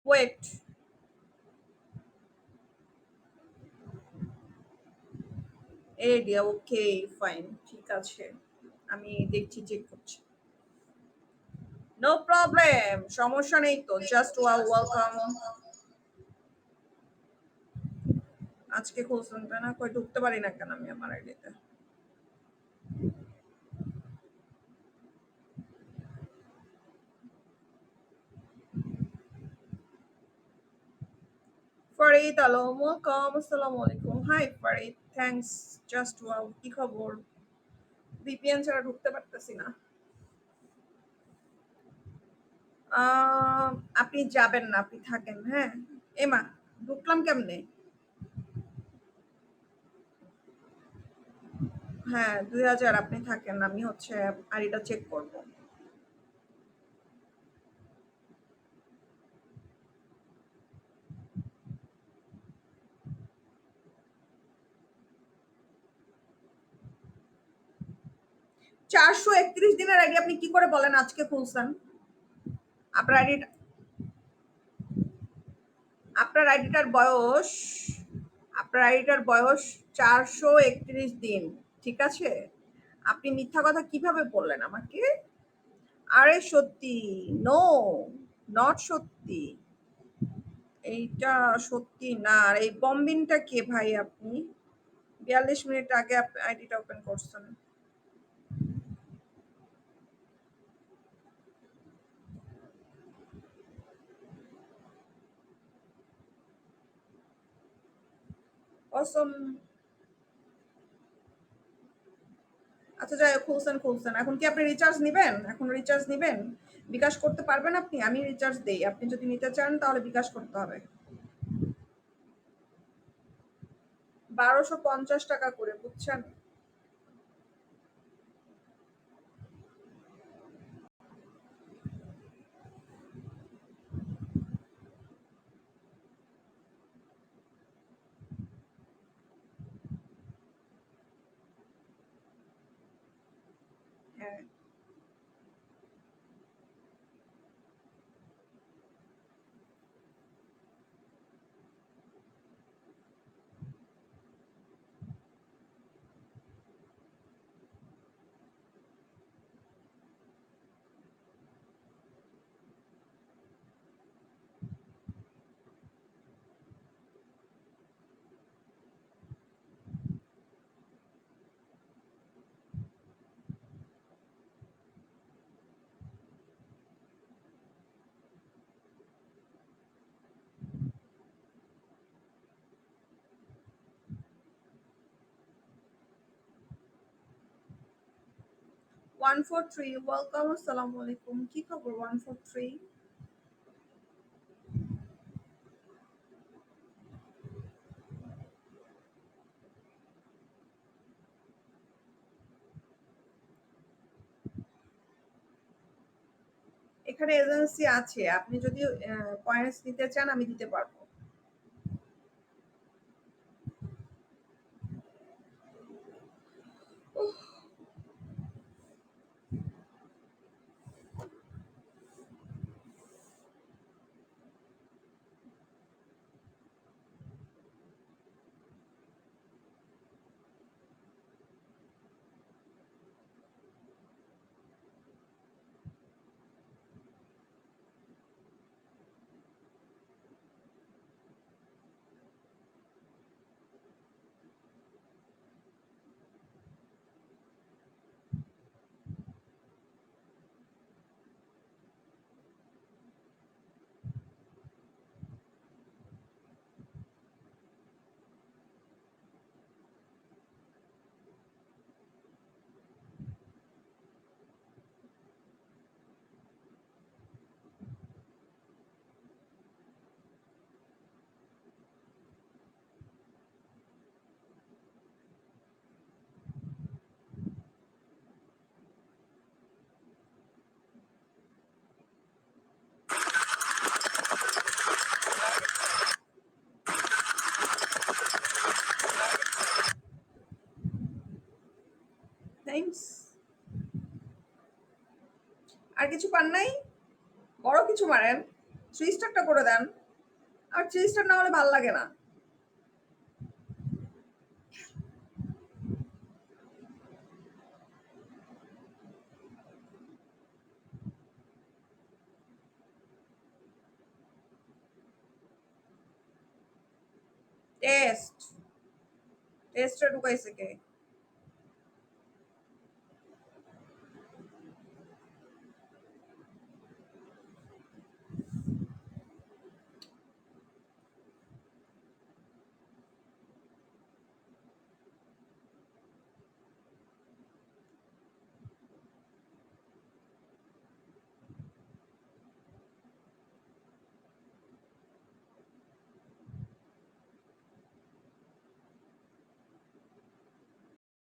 Wait, area okay fine, ঠিক আছে, আমি দেখছি, চেক করছি। নো প্রবলেম, সমস্যা নেই তো, জাস্ট ওয়েলকাম। আজকে খুলছেন তাই না? কই ঢুকতে পারি না কেন আমি আমার আইডিতে? ফারিদ আলম, ওয়েলকাম, আসসালামু আলাইকুম। Hi Farid, thanks, just wow, কি খবর? ভিপিএন ছাড়া ঢুকতে পারতেছি না। আপনি যাবেন না, আপনি থাকেন, হ্যাঁ। এমা, ঢুকলাম কেমনে? হ্যাঁ 2000, আপনি থাকেন, আমি হচ্ছে আইডিটা চেক করব। $431 আইডি আপনি কি করে বলেন আজকে খুলছেন? আপনার আইডিটা, আপনার আইডিটার বয়স, আপনার আইডিটার বয়স 431 দিন, ঠিক আছে? আপনি মিথ্যা কথা কিভাবে বললেন আমাকে? আরে সত্যি, নো, নট সত্যি, এইটা সত্যি না। আর এই বম্বিনটা কে ভাই? আপনি 42 মিনিট আগে আইডিটা ওপেন করছেন। অসম। আচ্ছা যাই হোক, খুলছেন খুলছেন, এখন কি আপনি রিচার্জ নিবেন? এখন রিচার্জ নিবেন? বিকাশ করতে পারবেন আপনি? আমি রিচার্জ দেই, আপনি যদি নিতে চান তাহলে বিকাশ করতে হবে। 1250 টাকা করে, বুঝছেন? হ্যাঁ। 143, ওয়েলকাম, আসসালামু আলাইকুম, কি খবর 143? এখানে এজেন্সি আছে, আপনি যদি পয়েন্টস নিতে চান আমি দিতে পারবো। থ্যাংকস। আর কিছু পান নাই? বড় কিছু মারেন, থ্রি স্টারটা করে দেন। আর থ্রি স্টার না হলে ভালো লাগে না। টেস্টে ঢুকাইছে কে?